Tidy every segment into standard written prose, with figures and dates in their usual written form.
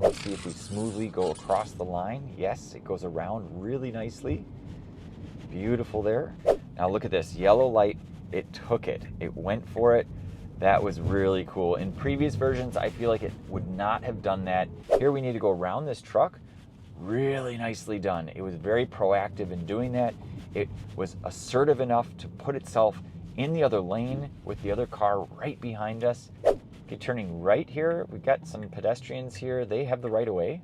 Let's see if we smoothly go across the line. Yes, it goes around really nicely. Beautiful there. Now look at this yellow light. It took it. It went for it. That was really cool. In previous versions, I feel like it would not have done that. Here we need to go around this truck. Really nicely done. It was very proactive in doing that. It was assertive enough to put itself in the other lane with the other car right behind us. Okay, turning right here, we've got some pedestrians here. They have the right of way.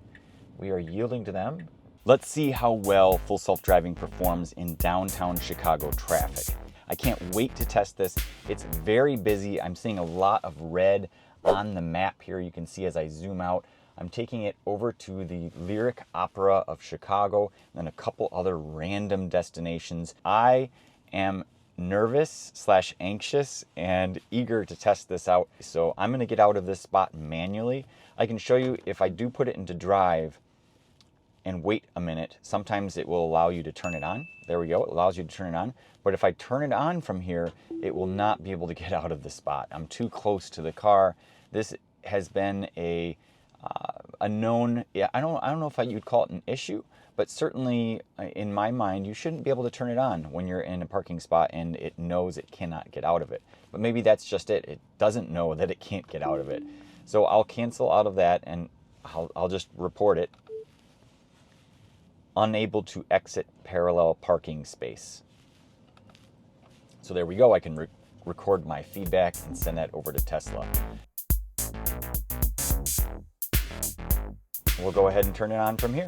We are yielding to them. Let's see how well full self-driving performs in downtown Chicago traffic. I can't wait to test this. It's very busy. I'm seeing a lot of red on the map here. You can see as I zoom out. I'm taking it over to the Lyric Opera of Chicago and a couple other random destinations. I am nervous/anxious and eager to test this out. So I'm gonna get out of this spot manually. I can show you if I do put it into drive and wait a minute, sometimes it will allow you to turn it on. There we go, it allows you to turn it on. But if I turn it on from here, it will not be able to get out of the spot. I'm too close to the car. This has been a known, I don't know if you'd call it an issue, but certainly in my mind, you shouldn't be able to turn it on when you're in a parking spot and it knows it cannot get out of it. But maybe that's just it. It doesn't know that it can't get out of it. So I'll cancel out of that and I'll just report it. Unable to exit parallel parking space. So there we go. I can record my feedback and send that over to Tesla. We'll go ahead and turn it on from here.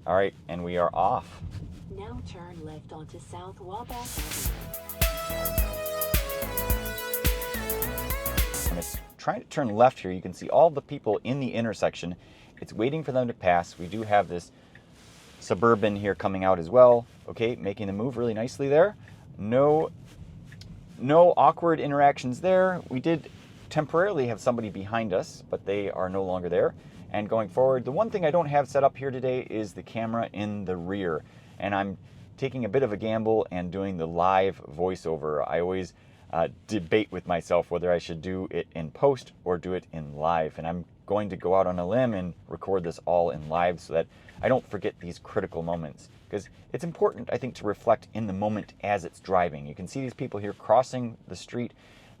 All right, and we are off. Now turn left onto South Wabash Avenue. When it's trying to turn left here, you can see all the people in the intersection. It's waiting for them to pass. We do have this Suburban here coming out as well. Okay, making the move really nicely there. No awkward interactions there. We did temporarily have somebody behind us, but they are no longer there. And going forward, the one thing I don't have set up here today is the camera in the rear. And I'm taking a bit of a gamble and doing the live voiceover. I always debate with myself whether I should do it in post or do it in live. And I'm going to go out on a limb and record this all in live so that I don't forget these critical moments. Because it's important, I think, to reflect in the moment as it's driving. You can see these people here crossing the street.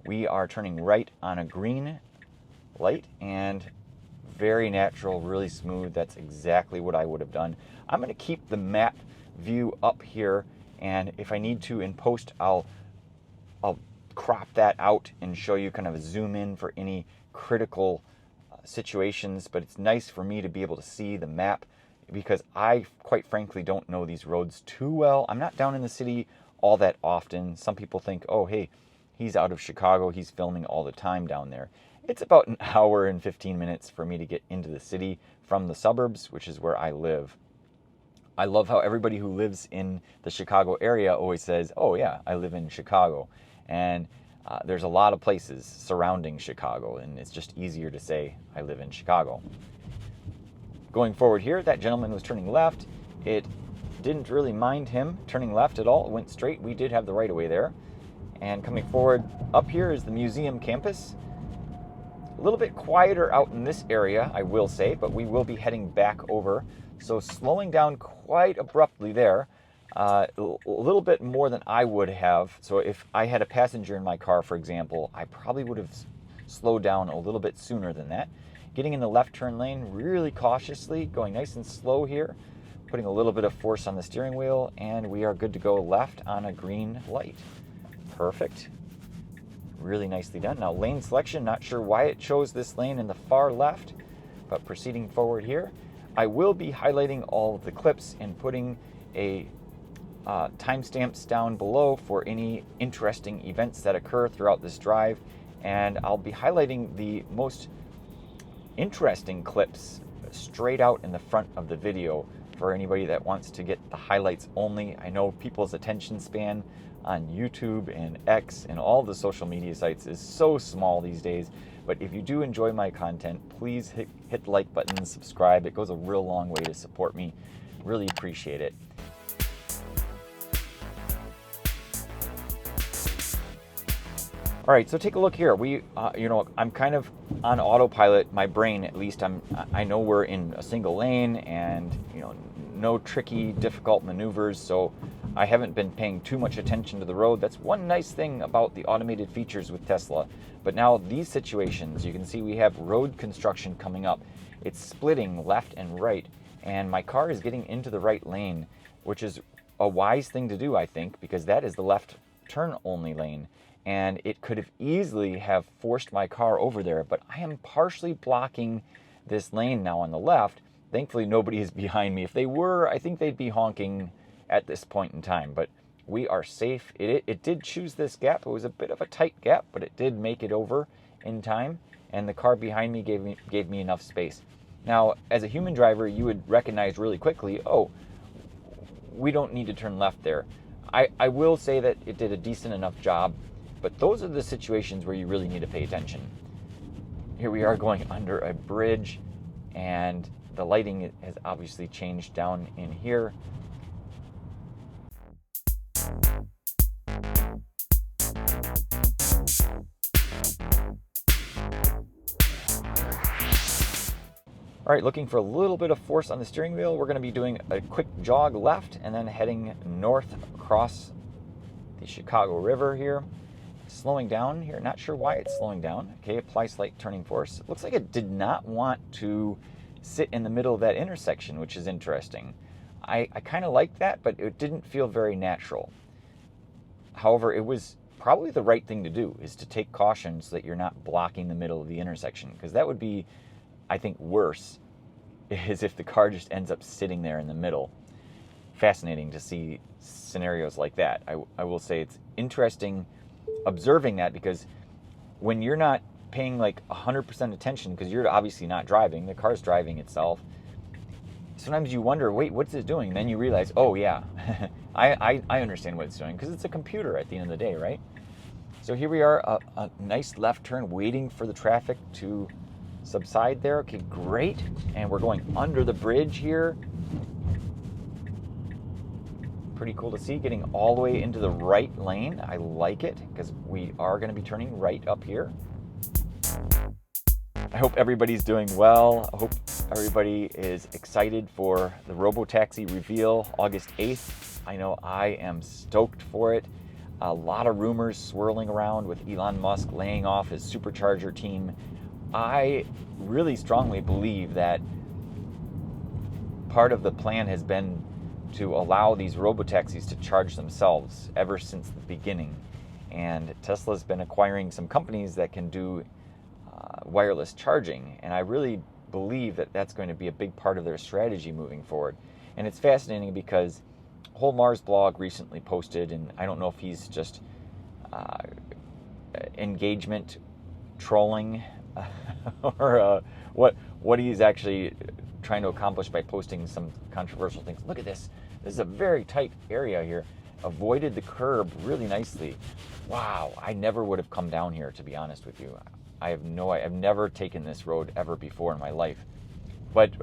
We are turning right on a green light and very natural, really smooth. That's exactly what I would have done. I'm going to keep the map view up here, and if I need to in post, I'll crop that out and show you kind of a zoom in for any critical situations. But it's nice for me to be able to see the map because I, quite frankly, don't know these roads too well. I'm not down in the city all that often. Some people think, oh, hey, he's out of Chicago. He's filming all the time down there. It's about an hour and 15 minutes for me to get into the city from the suburbs, which is where I live. I love how everybody who lives in the Chicago area always says, oh yeah, I live in Chicago. And there's a lot of places surrounding Chicago, and it's just easier to say I live in Chicago. Going forward here, that gentleman was turning left. It didn't really mind him turning left at all. It went straight. We did have the right of way there. And coming forward, up here is the museum campus. A little bit quieter out in this area, I will say, but we will be heading back over. So slowing down quite abruptly there, a little bit more than I would have. So if I had a passenger in my car, for example, I probably would have slowed down a little bit sooner than that. Getting in the left turn lane really cautiously, going nice and slow here, putting a little bit of force on the steering wheel, and we are good to go left on a green light. Perfect. Really nicely done. Now lane selection, not sure why it chose this lane in the far left, but proceeding forward here. I will be highlighting all of the clips and putting a timestamps down below for any interesting events that occur throughout this drive, and I'll be highlighting the most interesting clips straight out in the front of the video for anybody that wants to get the highlights only. I know people's attention span on YouTube and X and all the social media sites is so small these days, but if you do enjoy my content, please hit the like button and subscribe. It goes a real long way to support me. Really appreciate it. All right, so take a look here. I'm kind of on autopilot. My brain, at least, I know we're in a single lane, and no tricky, difficult maneuvers. So I haven't been paying too much attention to the road. That's one nice thing about the automated features with Tesla. But now these situations, you can see we have road construction coming up. It's splitting left and right, and my car is getting into the right lane, which is a wise thing to do, I think, because that is the left turn only lane. And it could have easily have forced my car over there, but I am partially blocking this lane now on the left. Thankfully, nobody is behind me. If they were, I think they'd be honking at this point in time, but we are safe. It did choose this gap. It was a bit of a tight gap, but it did make it over in time, and the car behind me gave me enough space. Now, as a human driver, you would recognize really quickly, oh, we don't need to turn left there. I will say that it did a decent enough job. But those are the situations where you really need to pay attention. Here we are going under a bridge, and the lighting has obviously changed down in here. All right, looking for a little bit of force on the steering wheel. We're going to be doing a quick jog left and then heading north across the Chicago River here. Slowing down here, not sure why it's slowing down. Okay, apply slight turning force. It looks like it did not want to sit in the middle of that intersection, which is interesting. I kind of like that, but it didn't feel very natural. However, it was probably the right thing to do, is to take caution so that you're not blocking the middle of the intersection, because that would be, I think, worse, is if the car just ends up sitting there in the middle. Fascinating to see scenarios like that. I will say it's interesting observing that, because when you're not paying like 100% attention, because you're obviously not driving, the car's driving itself, sometimes you wonder, wait, what's it doing? And then you realize, oh yeah, I understand what it's doing, because it's a computer at the end of the day, right? So here we are, a nice left turn, waiting for the traffic to subside there. Okay, great. And we're going under the bridge here. Pretty cool to see, getting all the way into the right lane. I like it, because we are going to be turning right up here. I hope everybody's doing well. I hope everybody is excited for the Robotaxi reveal August 8th. I know I am stoked for it. A lot of rumors swirling around with Elon Musk laying off his supercharger team. I really strongly believe that part of the plan has been to allow these robotaxis to charge themselves ever since the beginning. And Tesla's been acquiring some companies that can do wireless charging, and I really believe that that's going to be a big part of their strategy moving forward. And it's fascinating because Whole Mars blog recently posted, and I don't know if he's just engagement trolling or what he's actually trying to accomplish by posting some controversial things. Look at this. This is a very tight area here. Avoided the curb really nicely. Wow, I never would have come down here, to be honest with you. I've never taken this road ever before in my life. But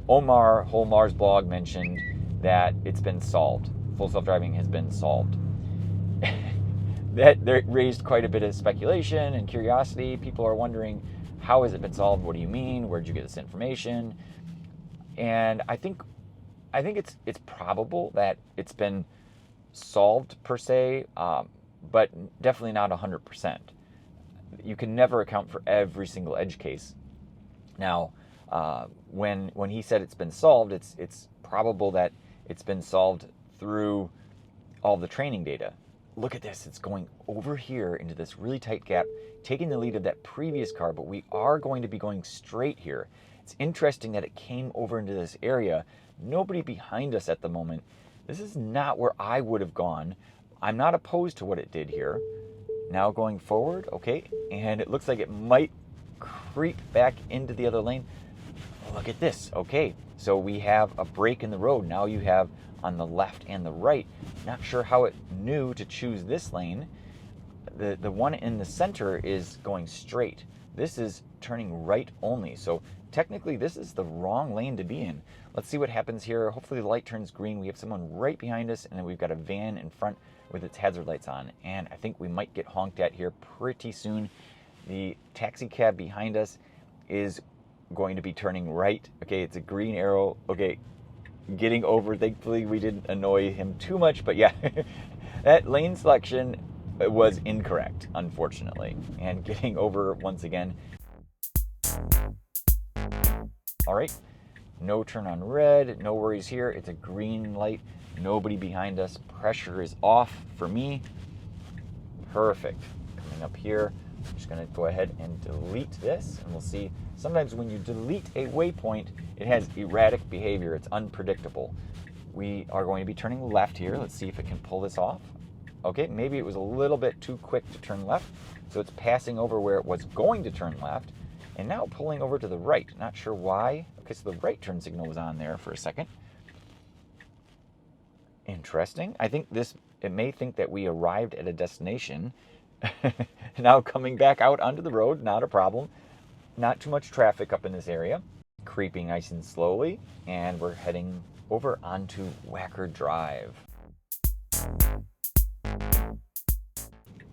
Omar, Whole Mars blog, mentioned that it's been solved. Full self-driving has been solved. That raised quite a bit of speculation and curiosity. People are wondering, how has it been solved? What do you mean? Where'd you get this information? And I think it's probable that it's been solved per se, but definitely not 100%. You can never account for every single edge case. Now, when he said it's been solved, it's probable that it's been solved through all the training data. Look at this. It's going over here into this really tight gap, taking the lead of that previous car, but we are going to be going straight here. It's interesting that it came over into this area. Nobody behind us at the moment. This is not where I would have gone. I'm not opposed to what it did here. Now going forward, okay, and it looks like it might creep back into the other lane. Look at this. Okay, so we have a break in the road. Now you have on the left and the right. Not sure how it knew to choose this lane. the one in the center is going straight. This is turning right only. So technically this is the wrong lane to be in. Let's see what happens here. Hopefully the light turns green. We have someone right behind us, and then we've got a van in front with its hazard lights on. And I think we might get honked at here pretty soon. The taxi cab behind us is going to be turning right. Okay, it's a green arrow. Okay, getting over. Thankfully we didn't annoy him too much, but yeah, that lane selection was incorrect, unfortunately. And getting over once again. All right, no turn on red, no worries here. It's a green light, nobody behind us. Pressure is off for me. Perfect. Coming up here, I'm just gonna go ahead and delete this, and we'll see. Sometimes when you delete a waypoint, it has erratic behavior. It's unpredictable. We are going to be turning left here. Let's see if it can pull this off. Okay, maybe it was a little bit too quick to turn left, so it's passing over where it was going to turn left, and now pulling over to the right. Not sure why. Okay, so the right turn signal was on there for a second. Interesting. I think it may think that we arrived at a destination. Now coming back out onto the road, not a problem. Not too much traffic up in this area. Creeping nice and slowly, and we're heading over onto Whacker Drive.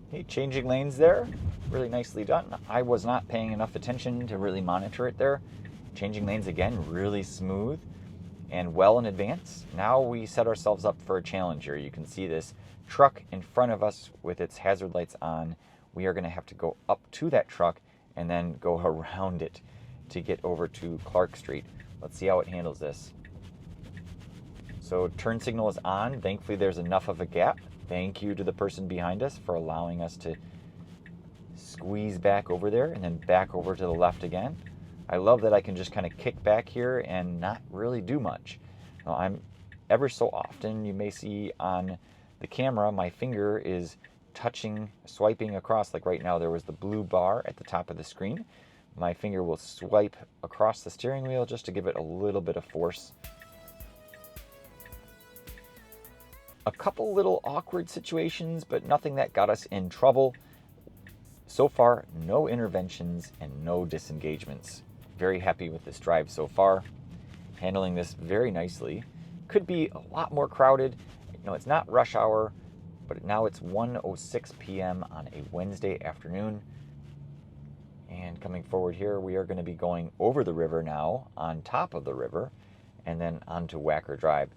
Okay, changing lanes there, really nicely done. I was not paying enough attention to really monitor it there. Changing lanes again, really smooth and well in advance. Now we set ourselves up for a challenge here. You can see this truck in front of us with its hazard lights on. We are gonna have to go up to that truck and then go around it to get over to Clark Street. Let's see how it handles this. So turn signal is on. Thankfully there's enough of a gap. Thank you to the person behind us for allowing us to squeeze back over there and then back over to the left again. I love that I can just kind of kick back here and not really do much. Now, I'm ever so often, you may see on the camera, my finger is touching, swiping across. Like right now, there was the blue bar at the top of the screen. My finger will swipe across the steering wheel just to give it a little bit of force. A couple little awkward situations, but nothing that got us in trouble. So far, no interventions and no disengagements. Very happy with this drive so far. Handling this very nicely. Could be a lot more crowded. You know, it's not rush hour, but now it's 1:06 p.m. on a Wednesday afternoon. And coming forward here, we are going to be going over the river now, on top of the river, and then onto Whacker Drive.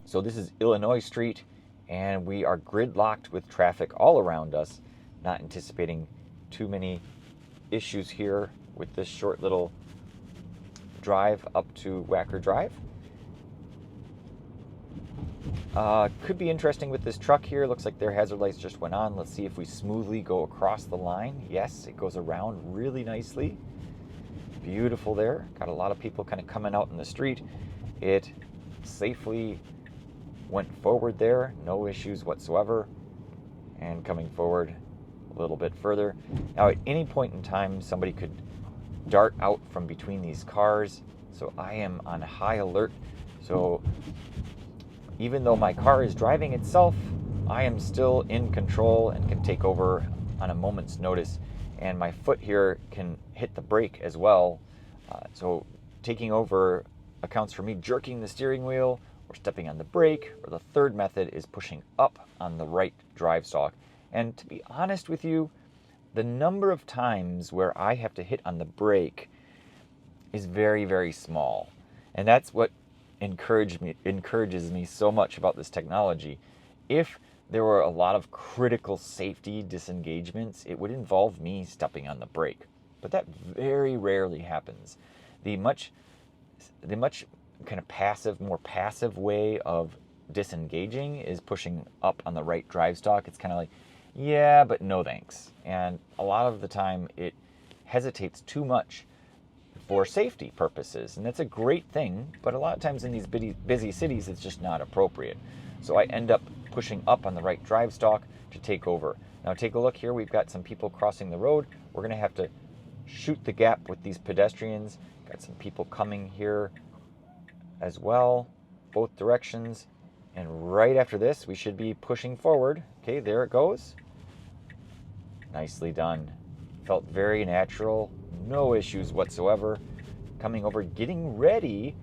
So this is Illinois Street, and we are gridlocked with traffic all around us. Not anticipating too many issues here with this short little drive up to Whacker Drive. Could be interesting with this truck here. Looks like their hazard lights just went on. Let's see if we smoothly go across the line. Yes, it goes around really nicely. Beautiful there. Got a lot of people kind of coming out in the street. It safely went forward there. No issues whatsoever. And coming forward a little bit further. Now at any point in time, somebody could dart out from between these cars. So I am on high alert. So even though my car is driving itself, I am still in control and can take over on a moment's notice. And my foot here can hit the brake as well. So taking over accounts for me jerking the steering wheel or stepping on the brake, or the third method is pushing up on the right drive stalk. And to be honest with you, the number of times where I have to hit on the brake is very, very small. And that's what encourages me so much about this technology. If there were a lot of critical safety disengagements, it would involve me stepping on the brake. But that very rarely happens. The much kind of passive, more passive way of disengaging is pushing up on the right drive stalk. It's kind of like, yeah, but no thanks. And a lot of the time it hesitates too much for safety purposes. And that's a great thing, but a lot of times in these busy cities, it's just not appropriate. So I end up pushing up on the right drive stalk to take over. Now take a look here. We've got some people crossing the road. We're going to have to shoot the gap with these pedestrians. Got some people coming here as well, both directions. And right after this, we should be pushing forward. Okay, there it goes. Nicely done. Felt very natural, no issues whatsoever. Coming over, getting ready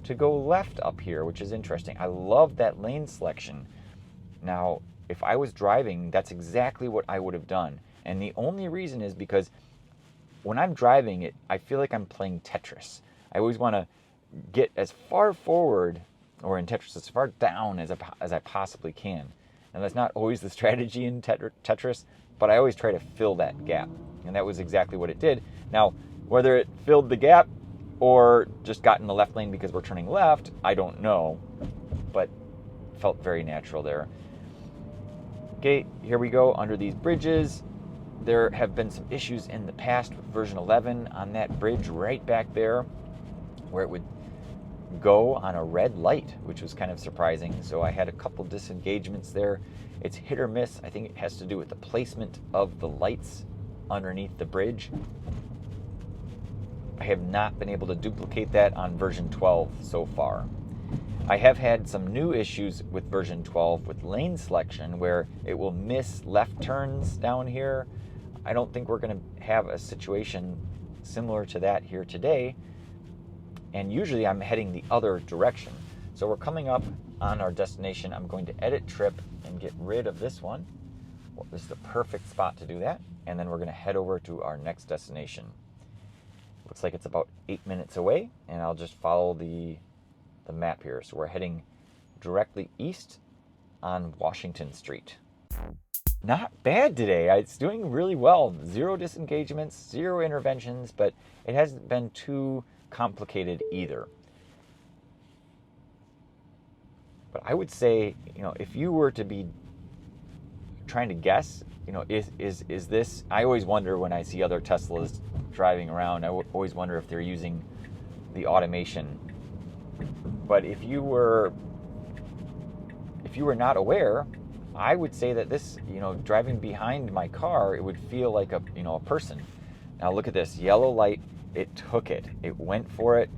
to go left up here, which is interesting. I love that lane selection. Now, if I was driving, that's exactly what I would have done. And the only reason is because when I'm driving it, I feel like I'm playing Tetris. I always want to get as far forward, or in Tetris, as far down as I possibly can. And that's not always the strategy in Tetris, but I always try to fill that gap. And that was exactly what it did. Now, whether it filled the gap or just got in the left lane because we're turning left, I don't know, but felt very natural there. Okay, here we go under these bridges. There have been some issues in the past with version 11 on that bridge right back there where it would go on a red light, which was kind of surprising. So I had a couple disengagements there. It's hit or miss. I think it has to do with the placement of the lights underneath the bridge. I have not been able to duplicate that on version 12 so far. I have had some new issues with version 12 with lane selection where it will miss left turns down here. I don't think we're going to have a situation similar to that here today. And usually I'm heading the other direction. So we're coming up on our destination. I'm going to edit trip and get rid of this one. Well, this is the perfect spot to do that. And then we're going to head over to our next destination. Looks like it's about 8 minutes away, and I'll just follow the map here. So we're heading directly east on Washington Street. Not bad today. It's doing really well. 0 disengagements, 0 interventions, but it hasn't been too complicated either. But I would say, if you were to be trying to guess, is this, I always wonder when I see other Teslas driving around, I always wonder if they're using the automation. But if you were not aware, I would say that this, driving behind my car, it would feel like a person. Now look at this yellow light. It took it. It went for it.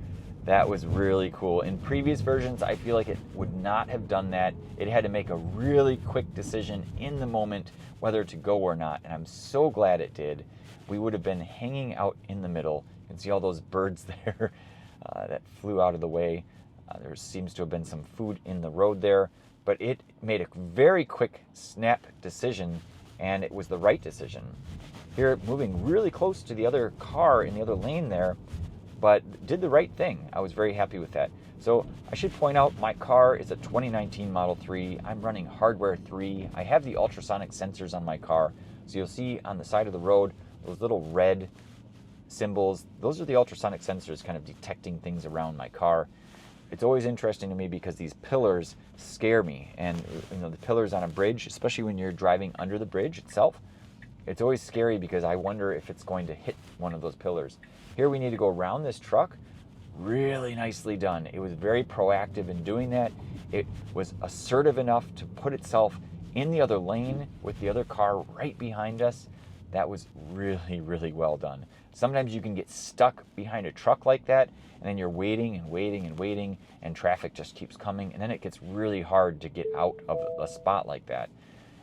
That was really cool. In previous versions, I feel like it would not have done that. It had to make a really quick decision in the moment whether to go or not. And I'm so glad it did. We would have been hanging out in the middle. You can see all those birds there that flew out of the way. There seems to have been some food in the road there. But it made a very quick snap decision, and it was the right decision. Here, moving really close to the other car in the other lane there, but did the right thing. I was very happy with that. So I should point out my car is a 2019 Model 3. I'm running hardware 3. I have the ultrasonic sensors on my car. So you'll see on the side of the road, those little red symbols. Those are the ultrasonic sensors kind of detecting things around my car. It's always interesting to me because these pillars scare me. And the pillars on a bridge, especially when you're driving under the bridge itself, it's always scary because I wonder if it's going to hit one of those pillars. Here we need to go around this truck. Really nicely done. It was very proactive in doing that. It was assertive enough to put itself in the other lane with the other car right behind us. That was really, really well done. Sometimes you can get stuck behind a truck like that, and then you're waiting and waiting and waiting, and traffic just keeps coming, and then it gets really hard to get out of a spot like that.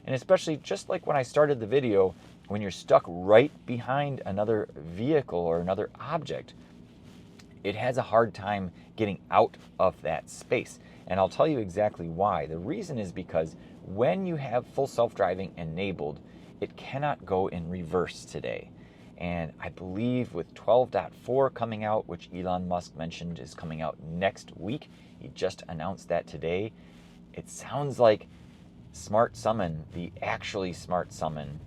And especially just like when I started the video, when you're stuck right behind another vehicle or another object, it has a hard time getting out of that space. And I'll tell you exactly why. The reason is because when you have full self-driving enabled, it cannot go in reverse today. And I believe with 12.4 coming out, which Elon Musk mentioned is coming out next week, he just announced that today, it sounds like Smart Summon, the actually Smart Summon,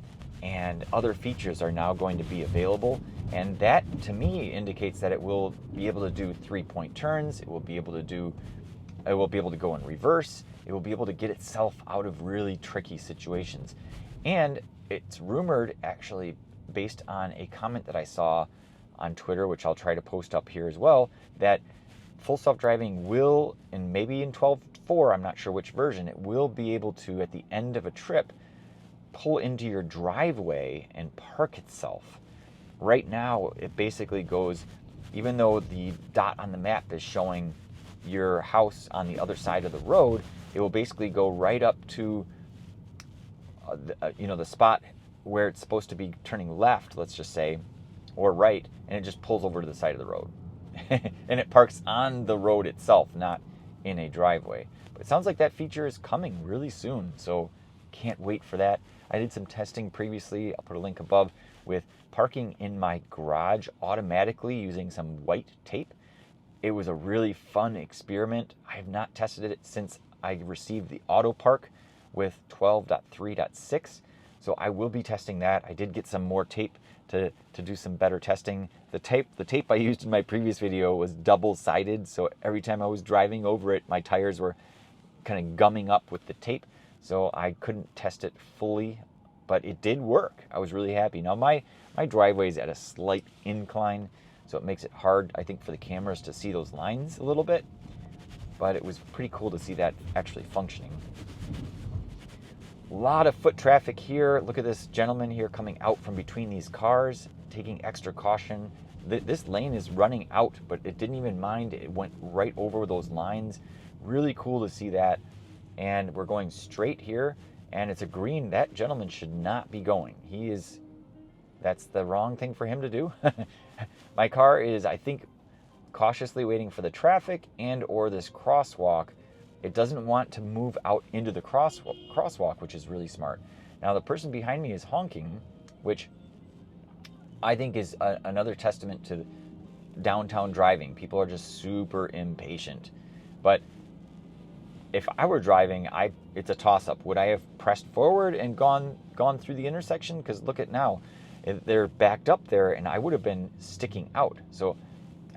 and other features are now going to be available. And that, to me, indicates that it will be able to do 3-point turns. It will be able to go in reverse. It will be able to get itself out of really tricky situations. And it's rumored, actually, based on a comment that I saw on Twitter, which I'll try to post up here as well, that full self-driving will, and maybe in 12.4, I'm not sure which version, it will be able to, at the end of a trip, pull into your driveway and park itself. Right now, it basically goes, even though the dot on the map is showing your house on the other side of the road, it will basically go right up to the spot where it's supposed to be turning left, let's just say, or right, and it just pulls over to the side of the road. And it parks on the road itself, not in a driveway. But it sounds like that feature is coming really soon, so can't wait for that. I did some testing previously, I'll put a link above, with parking in my garage automatically using some white tape. It was a really fun experiment. I have not tested it since I received the auto park with 12.3.6, so I will be testing that. I did get some more tape to do some better testing. The tape I used in my previous video was double-sided, so every time I was driving over it, my tires were kind of gumming up with the tape, so I couldn't test it fully, but it did work. I was really happy. Now my driveway is at a slight incline, so it makes it hard, I think, for the cameras to see those lines a little bit, but it was pretty cool to see that actually functioning. A lot of foot traffic here. Look at this gentleman here coming out from between these cars, taking extra caution. This lane is running out, but it didn't even mind. It went right over those lines. Really cool to see that. And we're going straight here, and it's a green. That gentleman should not be going. That's the wrong thing for him to do. My car is, I think, cautiously waiting for the traffic and or this crosswalk. It doesn't want to move out into the crosswalk, which is really smart. Now, the person behind me is honking, which I think is another testament to downtown driving. People are just super impatient. But if I were driving, it's a toss-up. Would I have pressed forward and gone through the intersection? Because look at now, they're backed up there, and I would have been sticking out. So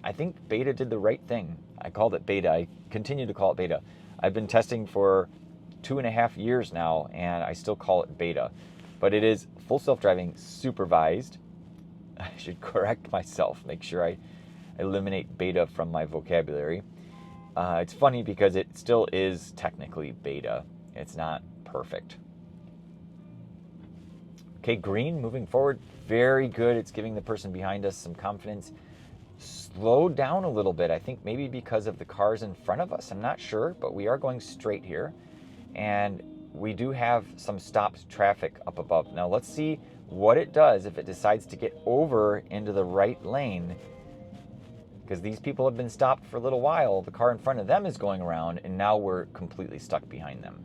I think Beta did the right thing. I called it Beta. I continue to call it Beta. I've been testing for 2.5 years now, and I still call it Beta. But it is full self-driving supervised. I should correct myself, make sure I eliminate Beta from my vocabulary. It's funny because it still is technically Beta. It's not perfect. Okay, green, moving forward. Very good. It's giving the person behind us some confidence. Slowed down a little bit, I think maybe because of the cars in front of us. I'm not sure, but we are going straight here. And we do have some stopped traffic up above. Now let's see what it does if it decides to get over into the right lane, because these people have been stopped for a little while. The car in front of them is going around, and now we're completely stuck behind them.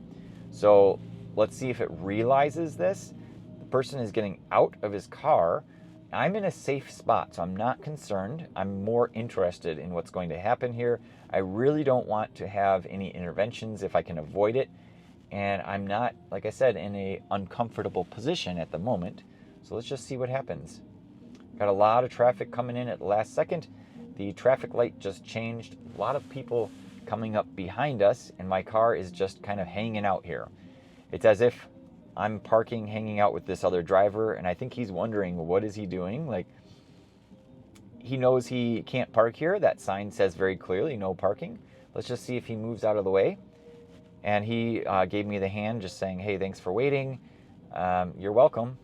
So let's see if it realizes this. The person is getting out of his car. I'm in a safe spot, so I'm not concerned. I'm more interested in what's going to happen here. I really don't want to have any interventions if I can avoid it. And I'm not, like I said, in an uncomfortable position at the moment. So let's just see what happens. Got a lot of traffic coming in at the last second. The traffic light just changed. A lot of people coming up behind us, and my car is just kind of hanging out here. It's as if I'm parking, hanging out with this other driver, and I think he's wondering, what is he doing? Like, he knows he can't park here. That sign says very clearly, no parking. Let's just see if he moves out of the way. And he gave me the hand, just saying, hey, thanks for waiting. You're welcome.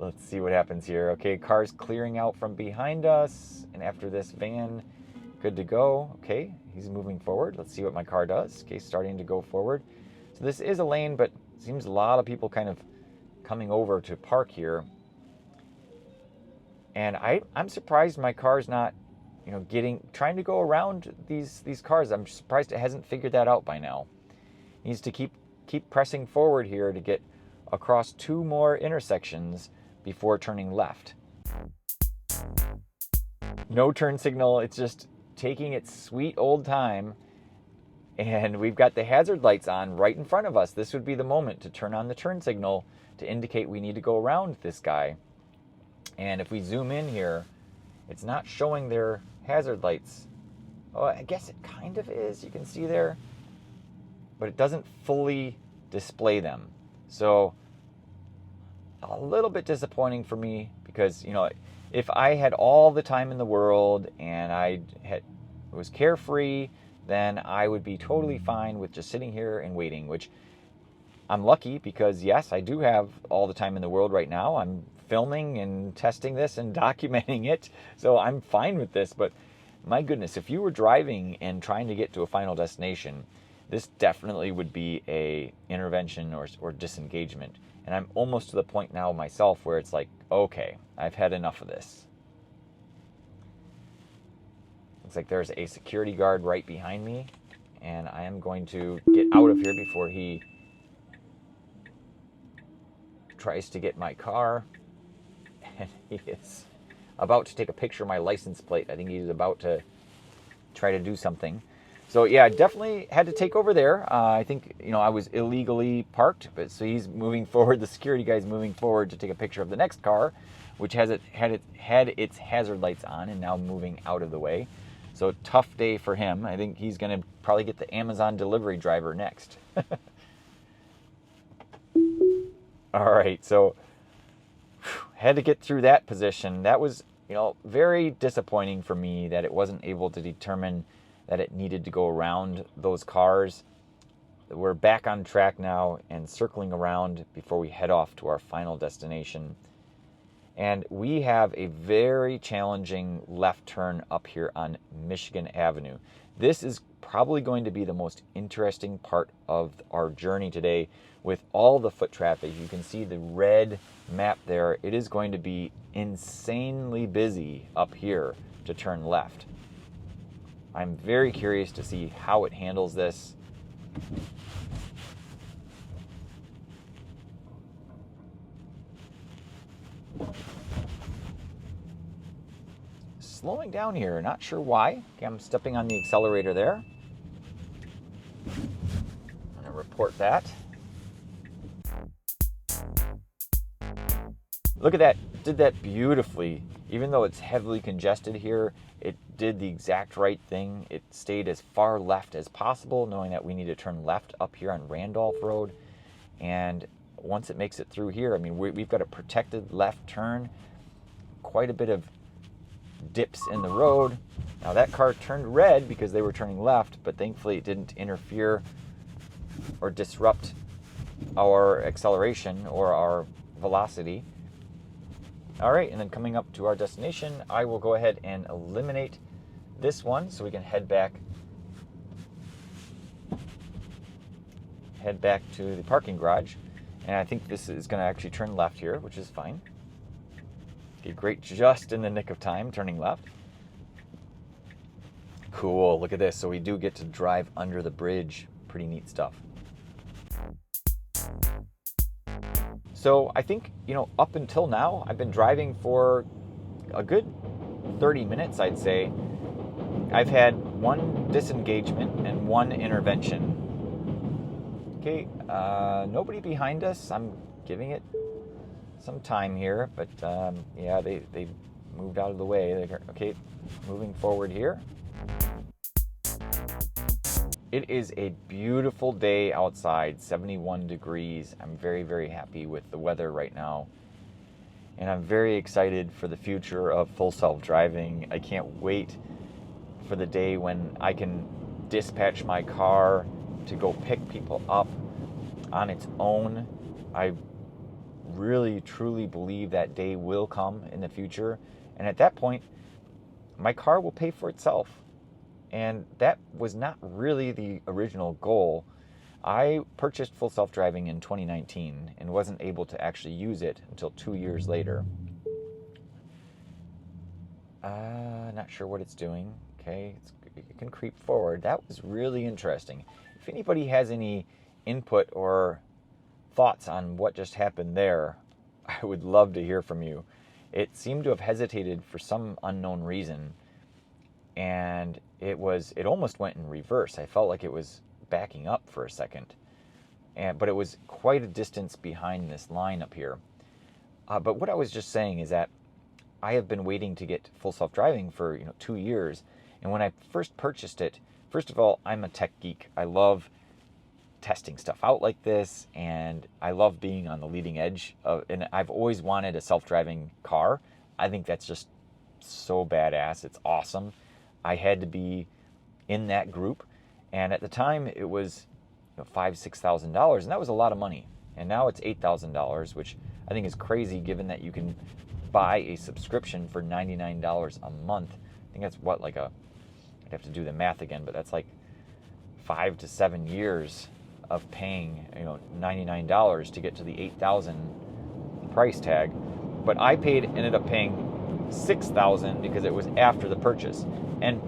Let's see what happens here. Okay, car's clearing out from behind us, and after this van, good to go. Okay, he's moving forward. Let's see what my car does. Okay, starting to go forward. So this is a lane, but it seems a lot of people kind of coming over to park here. And I'm surprised my car's not, trying to go around these cars. I'm surprised it hasn't figured that out by now. It needs to keep pressing forward here to get across 2 more intersections before turning left. No turn signal. It's just taking its sweet old time, and we've got the hazard lights on right in front of us. This would be the moment to turn on the turn signal to indicate we need to go around this guy. And if we zoom in here, it's not showing their hazard lights. Oh, I guess it kind of is. You can see there, but it doesn't fully display them. So a little bit disappointing for me, because if I had all the time in the world and I was carefree, then I would be totally fine with just sitting here and waiting, which I'm lucky because, yes, I do have all the time in the world right now. I'm filming and testing this and documenting it, so I'm fine with this. But my goodness, if you were driving and trying to get to a final destination, this definitely would be a intervention or disengagement. And I'm almost to the point now myself where it's like, okay, I've had enough of this. Looks like there's a security guard right behind me, and I am going to get out of here before he tries to get my car. And he is about to take a picture of my license plate. I think he's about to try to do something. So yeah, I definitely had to take over there. I think, I was illegally parked, but so he's moving forward. The security guy's moving forward to take a picture of the next car, which had its hazard lights on and now moving out of the way. So tough day for him. I think he's going to probably get the Amazon delivery driver next. All right, so had to get through that position. That was, very disappointing for me that it wasn't able to determine that it needed to go around those cars. We're back on track now and circling around before we head off to our final destination. And we have a very challenging left turn up here on Michigan Avenue. This is probably going to be the most interesting part of our journey today with all the foot traffic. You can see the red map there. It is going to be insanely busy up here to turn left. I'm very curious to see how it handles this. Slowing down here, not sure why. Okay, I'm stepping on the accelerator there. I'm going to report that. Look at that, did that beautifully. Even though it's heavily congested here, it did the exact right thing. It stayed as far left as possible, knowing that we need to turn left up here on Randolph Road. And once it makes it through here, I mean, we've got a protected left turn, quite a bit of dips in the road. Now that car turned red because they were turning left, but thankfully it didn't interfere or disrupt our acceleration or our velocity. All right, and then coming up to our destination, I will go ahead and eliminate this one so we can head back to the parking garage. And I think this is going to actually turn left here, which is fine. Okay, great, just in the nick of time, turning left. Cool, look at this. So we do get to drive under the bridge. Pretty neat stuff. So I think, up until now, I've been driving for a good 30 minutes, I'd say. I've had one disengagement and one intervention. Okay, nobody behind us. I'm giving it some time here, but yeah, they moved out of the way. Okay, moving forward here. It is a beautiful day outside, 71 degrees. I'm very, very happy with the weather right now. And I'm very excited for the future of full self-driving. I can't wait for the day when I can dispatch my car to go pick people up on its own. I really, truly believe that day will come in the future. And at that point, my car will pay for itself. And that was not really the original goal. I purchased full self-driving in 2019 and wasn't able to actually use it until 2 years later. Not sure what it's doing. Okay, it can creep forward. That was really interesting. If anybody has any input or thoughts on what just happened there, I would love to hear from you. It seemed to have hesitated for some unknown reason, and it almost went in reverse. I felt like it was backing up for a second, but it was quite a distance behind this line up here. But what I was just saying is that I have been waiting to get full self-driving for 2 years, and when I first purchased it, first of all, I'm a tech geek. I love testing stuff out like this, and I love being on the leading edge and I've always wanted a self-driving car. I think that's just so badass. It's awesome. I had to be in that group, and at the time it was $5,000-$6,000, and that was a lot of money. And now it's $8,000, which I think is crazy given that you can buy a subscription for $99 a month. I think that's what, like I'd have to do the math again, but that's like 5 to 7 years of paying, $99 to get to the 8,000 price tag. But I ended up paying $6,000 because it was after the purchase. And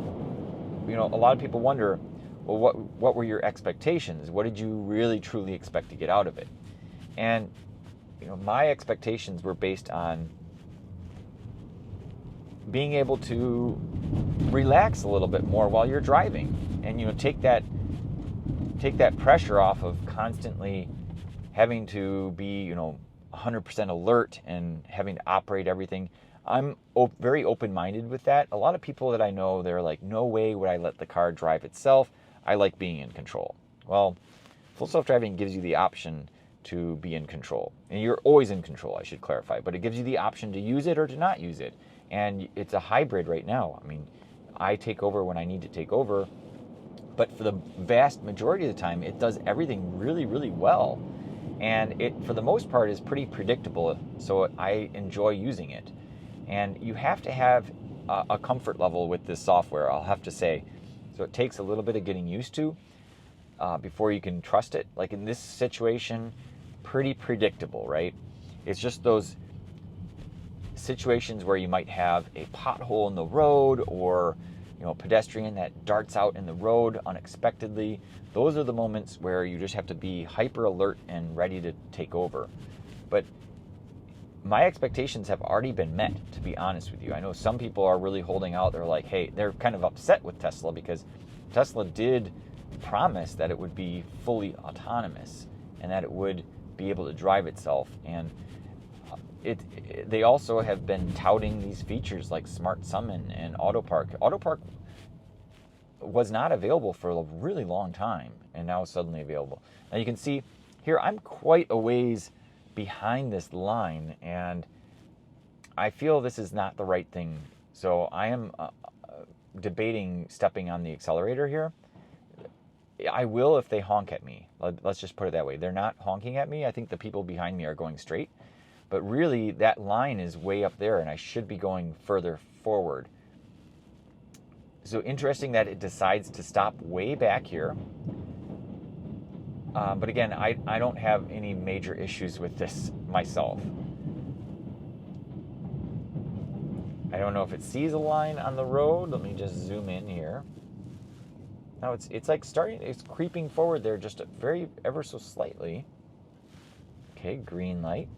a lot of people wonder, well, what were your expectations? What did you really truly expect to get out of it? And my expectations were based on being able to relax a little bit more while you're driving, and take that pressure off of constantly having to be 100% alert and having to operate everything. I'm very open-minded with that. A lot of people that I know, they're like, no way would I let the car drive itself. I like being in control. Well, full self-driving gives you the option to be in control. And you're always in control, I should clarify. But it gives you the option to use it or to not use it. And it's a hybrid right now. I mean, I take over when I need to take over. But for the vast majority of the time, it does everything really, really well. And it, for the most part, is pretty predictable. So I enjoy using it. And you have to have a comfort level with this software, I'll have to say. So it takes a little bit of getting used to before you can trust it. Like in this situation, pretty predictable, right? It's just those situations where you might have a pothole in the road or a pedestrian that darts out in the road unexpectedly. Those are the moments where you just have to be hyper alert and ready to take over. But my expectations have already been met, to be honest with you. I know some people are really holding out. They're like, hey, they're kind of upset with Tesla because Tesla did promise that it would be fully autonomous and that it would be able to drive itself. And they also have been touting these features like Smart Summon and Auto Park. Auto Park was not available for a really long time and now it's suddenly available. Now you can see here I'm quite a ways behind this line, and I feel this is not the right thing. So I am debating stepping on the accelerator here. I will if they honk at me. Let's just put it that way. They're not honking at me. I think the people behind me are going straight. But really, that line is way up there, and I should be going further forward. So interesting that it decides to stop way back here. But again, I don't have any major issues with this myself. I don't know if it sees a line on the road. Let me just zoom in here. Now it's like it's creeping forward there just ever so slightly. Okay, green light.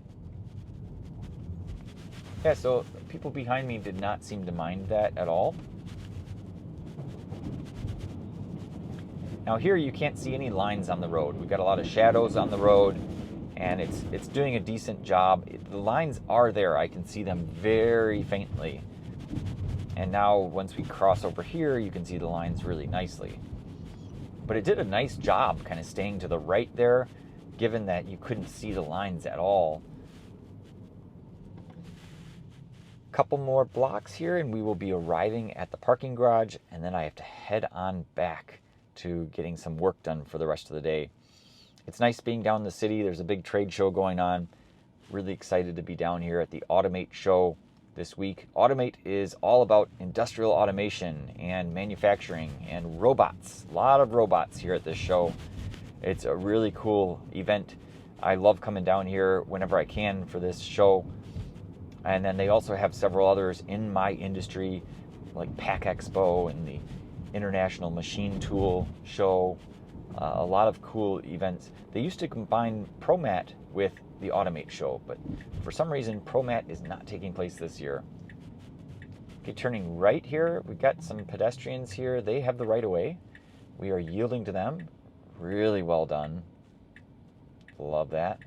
Yeah, so people behind me did not seem to mind that at all. Now here you can't see any lines on the road. We've got a lot of shadows on the road, and it's doing a decent job. The lines are there. I can see them very faintly. And now once we cross over here, you can see the lines really nicely. But it did a nice job kind of staying to the right there, given that you couldn't see the lines at all. Couple more blocks here and we will be arriving at the parking garage, and then I have to head on back to getting some work done for the rest of the day. It's nice being down in the city. There's a big trade show going on. Really excited to be down here at the Automate show this week. Automate is all about industrial automation and manufacturing and robots. A lot of robots here at this show. It's a really cool event. I love coming down here whenever I can for this show. And then they also have several others in my industry, like Pack Expo and the International Machine Tool Show. A lot of cool events. They used to combine ProMat with the Automate show, but for some reason ProMat is not taking place this year. Okay, turning right here, we've got some pedestrians here. They have the right of way. We are yielding to them. Really well done. Love that.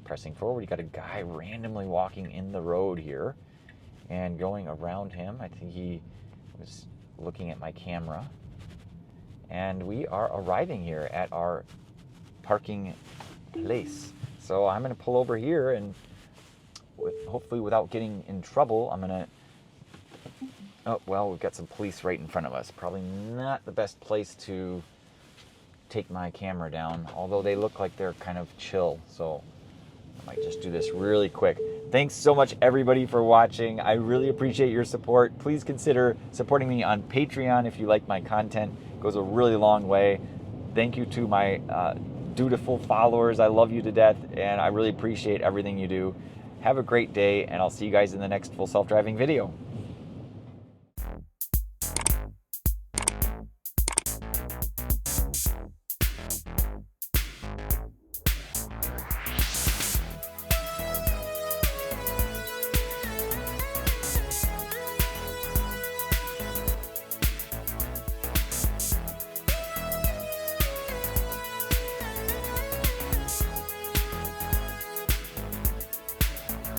Pressing forward, you got a guy randomly walking in the road here and going around him. I think he was looking at my camera. And we are arriving here at our parking place. So I'm going to pull over here and hopefully without getting in trouble, I'm going to... Oh, well, we've got some police right in front of us. Probably not the best place to take my camera down, although they look like they're kind of chill. So I might just do this really quick. Thanks so much, everybody, for watching. I really appreciate your support. Please consider supporting me on Patreon if you like my content. It goes a really long way. Thank you to my dutiful followers. I love you to death, and I really appreciate everything you do. Have a great day, and I'll see you guys in the next full self-driving video.